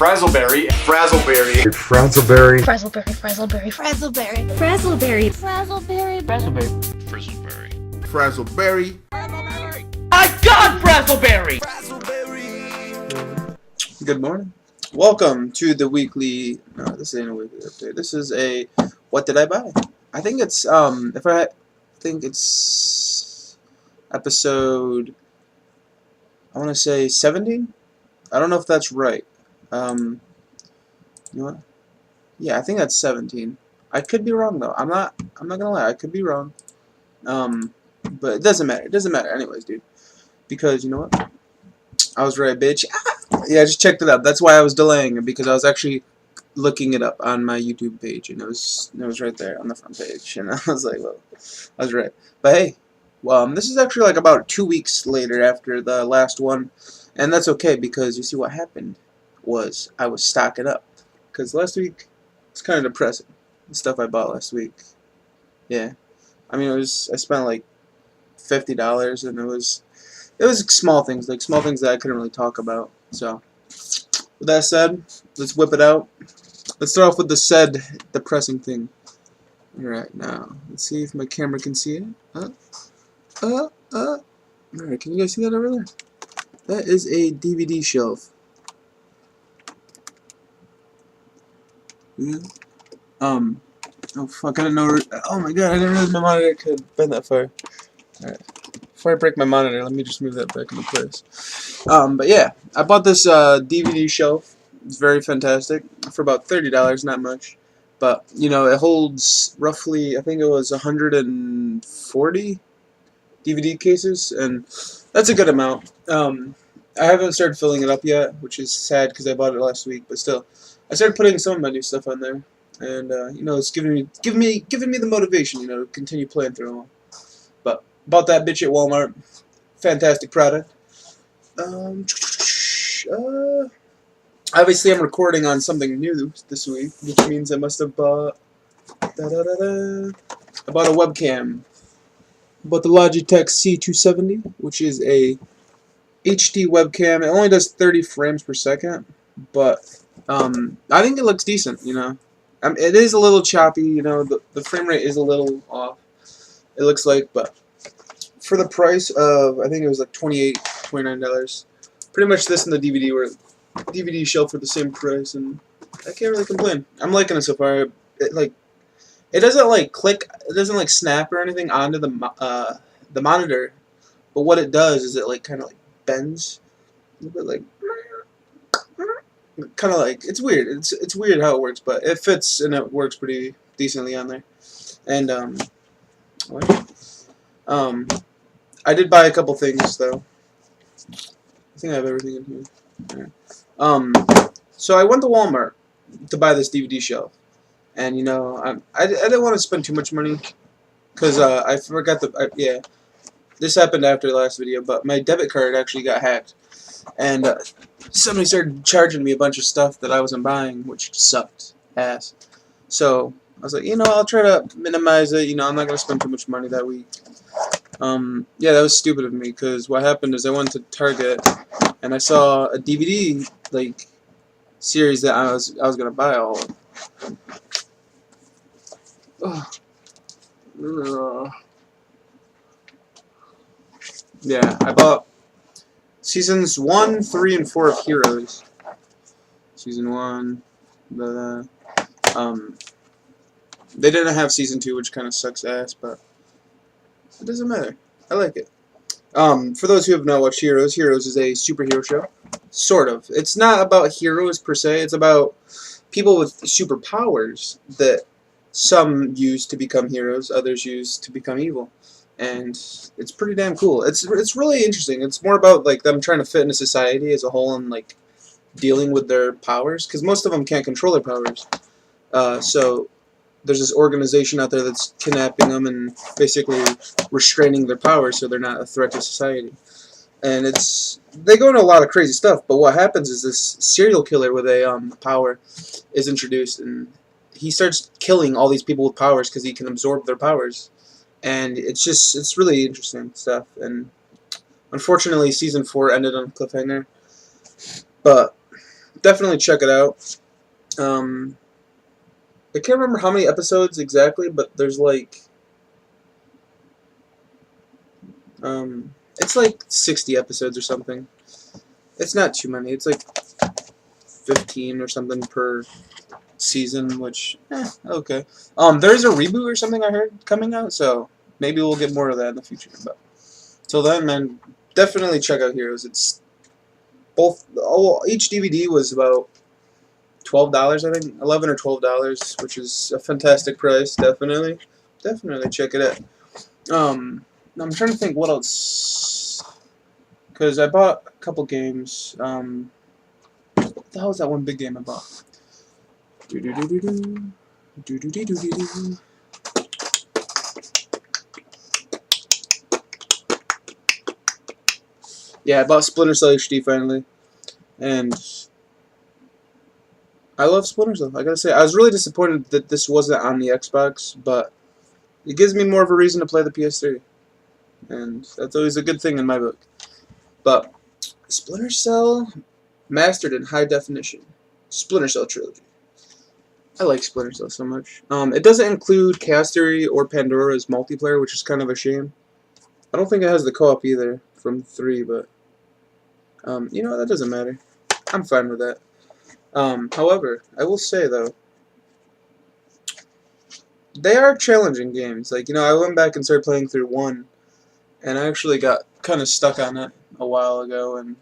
Frazzleberry. Frazzleberry. Frazzleberry. Frazzleberry, Frazzleberry, Frazzleberry, Frazzleberry. Frazzleberry, Frazzleberry. Frazzleberry. My God, Frazzleberry! Good morning. Welcome to the weekly. No, this ain't a weekly update. This is a what did I buy? I think it's episode. I want to say 70. I don't know if that's right. You know what? Yeah, I think that's 17. I could be wrong though. I'm not gonna lie. I could be wrong. But it doesn't matter. It doesn't matter anyways, dude. Because you know what? I was right, bitch. Yeah, I just checked it up. That's why I was delaying it, because I was actually looking it up on my YouTube page, and it was right there on the front page, and I was like, well, I was right. But hey, this is actually like about 2 weeks later after the last one, and that's okay, because you see what happened was I was stocking up, because last week it's kind of depressing, the stuff I bought last week. Yeah, I mean, I spent like $50, and it was small things, like small things that I couldn't really talk about. So, with that said, let's whip it out. Let's start off with the said depressing thing. Alright, now, let's see if my camera can see it. Alright, can you guys see that over there? That is a DVD shelf. Yeah. Oh fuck, I didn't know. Oh my god, I didn't realize my monitor could bend that far. Alright. Before I break my monitor, let me just move that back into place. But yeah, I bought this DVD shelf. It's very fantastic for about $30, not much. But you know, it holds roughly, I think it was 140 DVD cases, and that's a good amount. I haven't started filling it up yet, which is sad because I bought it last week. But still, I started putting some of my new stuff on there, and you know, it's giving me the motivation, you know, to continue playing through them all. But bought that bitch at Walmart. Fantastic product. Obviously, I'm recording on something new this week, which means I must have bought. I bought a webcam. I bought the Logitech C270, which is a HD webcam. It only does 30 frames per second, but I think it looks decent. You know, it is a little choppy. You know, the frame rate is a little off. It looks like, but for the price of, I think it was like $29, pretty much this and the DVD were DVD shelf for the same price, and I can't really complain. I'm liking it so far. It doesn't like click, it doesn't like snap or anything onto the monitor, but what it does is it like kind of like bends a little bit, like kind of like, it's weird. It's weird how it works, but it fits and it works pretty decently on there. And I did buy a couple things though. I think I have everything in here. Alright. So I went to Walmart to buy this DVD shelf, and you know, I didn't want to spend too much money because I forgot yeah, this happened after the last video, but my debit card actually got hacked, and somebody started charging me a bunch of stuff that I wasn't buying, which sucked ass. So I was like, you know, I'll try to minimize it. You know, I'm not gonna spend too much money that week. Yeah, that was stupid of me, because what happened is I went to Target and I saw a DVD like series that I was gonna buy all of. Yeah, I bought seasons 1, 3, and 4 of Heroes. Season 1, they didn't have season 2, which kind of sucks ass, but it doesn't matter. I like it. For those who have not watched Heroes, Heroes is a superhero show. Sort of. It's not about heroes per se. It's about people with superpowers that some use to become heroes, others use to become evil. And it's pretty damn cool. It's really interesting. It's more about like them trying to fit into society as a whole and like dealing with their powers, because most of them can't control their powers. So there's this organization out there that's kidnapping them and basically restraining their powers so they're not a threat to society. And they go into a lot of crazy stuff, but what happens is this serial killer with a power is introduced, and he starts killing all these people with powers because he can absorb their powers. And it's really interesting stuff. And unfortunately, season 4 ended on a cliffhanger. But definitely check it out. I can't remember how many episodes exactly, but there's like it's like 60 episodes or something. It's not too many. It's like 15 or something per season, which okay. There's a reboot or something I heard coming out, so maybe we'll get more of that in the future. But till then, man, definitely check out Heroes. It's both. Oh, each DVD was about $12, I think, $11 or $12, which is a fantastic price. Definitely check it out. I'm trying to think what else, because I bought a couple games. What the hell was that one big game I bought? Yeah, I bought Splinter Cell HD finally, and I love Splinter Cell. I gotta say, I was really disappointed that this wasn't on the Xbox, but it gives me more of a reason to play the PS3, and that's always a good thing in my book. But Splinter Cell mastered in high definition. Splinter Cell trilogy. I like Splinter Cell so much. It doesn't include Chaos Theory or Pandora as multiplayer, which is kind of a shame. I don't think it has the co-op either from 3, but you know, that doesn't matter. I'm fine with that. However, I will say though, they are challenging games. Like, you know, I went back and started playing through 1, and I actually got kind of stuck on it a while ago, and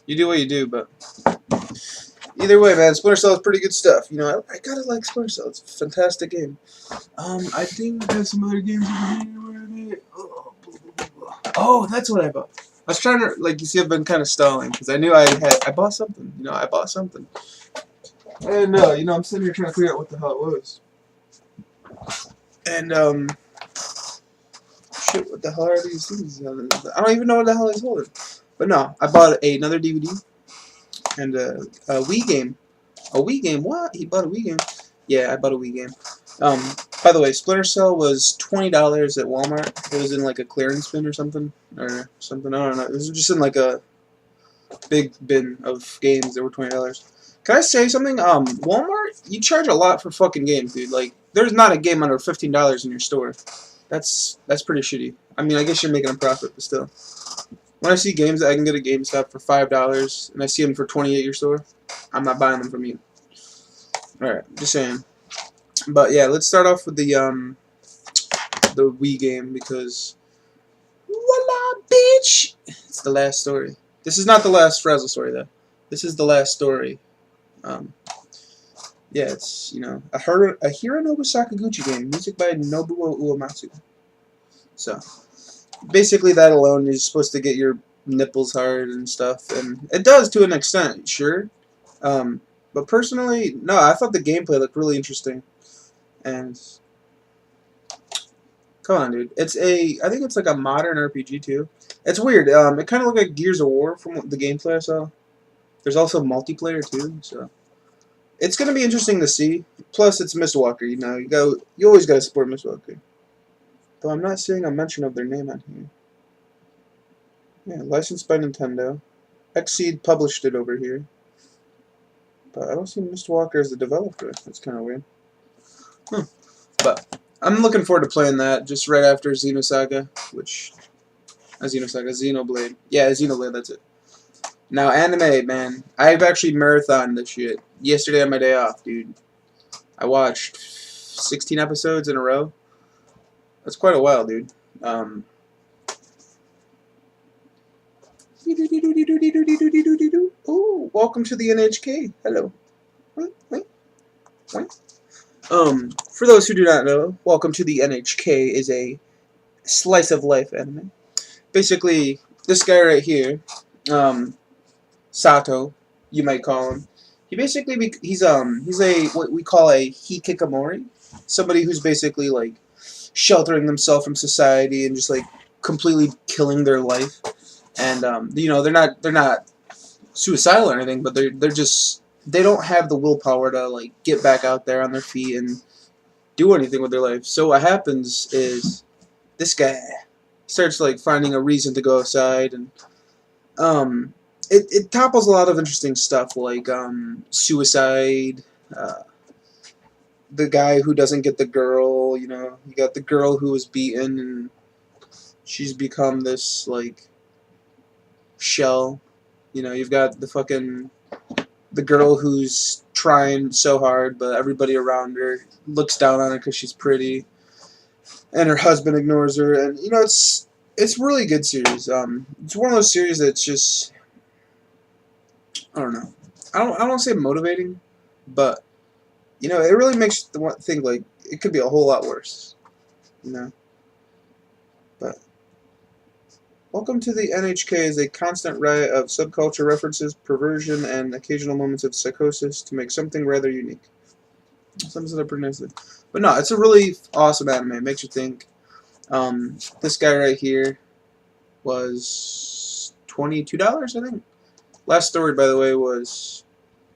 you do what you do, but either way, man, Splinter Cell is pretty good stuff. You know, I gotta like Splinter Cell. It's a fantastic game. I think there's some other games over here. Where are they? Oh, that's what I bought. I was trying to, like, you see, I've been kind of stalling because I knew I bought something. You know, I bought something. And you know, I'm sitting here trying to figure out what the hell it was. And shit, what the hell are these things? I don't even know what the hell he's holding. But no, I bought another DVD and a Wii game. A Wii game? What? He bought a Wii game? Yeah, I bought a Wii game. By the way, Splinter Cell was $20 at Walmart. It was in like a clearance bin or something. I don't know. It was just in like a big bin of games that were $20. Can I say something? Walmart, you charge a lot for fucking games, dude. Like, there's not a game under $15 in your store. That's pretty shitty. I mean, I guess you're making a profit, but still. When I see games that I can get at GameStop for $5 and I see them for $20 at your store, I'm not buying them from you. Alright, just saying. But yeah, let's start off with the Wii game because voila, bitch! It's the last story. This is not the last Frazzle story though. This is the last story. Yeah, it's, you know, a Hironobu Sakaguchi game, music by Nobuo Uematsu. So, basically that alone is supposed to get your nipples hard and stuff, and it does to an extent, sure. But personally, no, I thought the gameplay looked really interesting. And come on, dude, I think it's like a modern RPG too. It's weird. It kind of looked like Gears of War from the gameplay I saw. There's also multiplayer too, so it's gonna be interesting to see. Plus, it's Mistwalker. You know, you always gotta support Mistwalker. Though I'm not seeing a mention of their name on here. Yeah, licensed by Nintendo. Xseed published it over here. But I don't see Mistwalker as the developer. That's kind of weird. But I'm looking forward to playing that just right after Xenosaga, Xenoblade. Yeah, Xenoblade, that's it. Now, anime, man. I've actually marathoned this shit. Yesterday on my day off, dude. I watched 16 episodes in a row. That's quite a while, dude. Oh, welcome to the NHK. Hello. For those who do not know, Welcome to the NHK is a slice of life anime. Basically, this guy right here, Sato, you might call him. He's a what we call a hikikomori, somebody who's basically like sheltering themselves from society and just like completely killing their life. And you know, they're not suicidal or anything, but they don't have the willpower to like get back out there on their feet and do anything with their life. So what happens is this guy starts like finding a reason to go outside, and it topples a lot of interesting stuff like suicide, the guy who doesn't get the girl, you know, you got the girl who was beaten and she's become this like shell. You know, you've got the girl who's trying so hard, but everybody around her looks down on her because she's pretty, and her husband ignores her. And you know, it's really good series. It's one of those series that's just, I don't know. I don't want to say motivating, but you know, it really makes the one think like it could be a whole lot worse. You know, but. Welcome to the NHK is a constant riot of subculture references, perversion, and occasional moments of psychosis to make something rather unique. Some said it pretty nicely. But no, it's a really awesome anime. It makes you think. This guy right here was $22, I think. Last story, by the way, was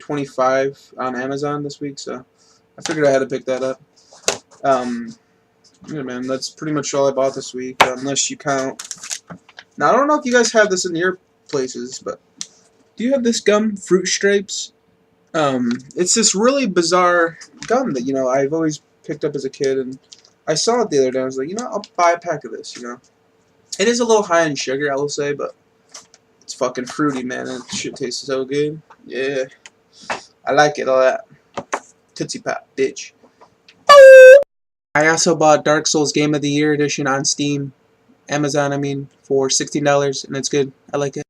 $25 on Amazon this week, so I figured I had to pick that up. Yeah, man, that's pretty much all I bought this week, unless you count. Now, I don't know if you guys have this in your places, but do you have this gum, Fruit Stripes? It's this really bizarre gum that, you know, I've always picked up as a kid, and I saw it the other day, and I was like, you know, I'll buy a pack of this, you know. It is a little high in sugar, I will say, but it's fucking fruity, man, and it shit tastes so good. Yeah. I like it a lot. Tootsie Pop, bitch. I also bought Dark Souls Game of the Year edition on Steam. Amazon, I mean, for $16, and it's good. I like it.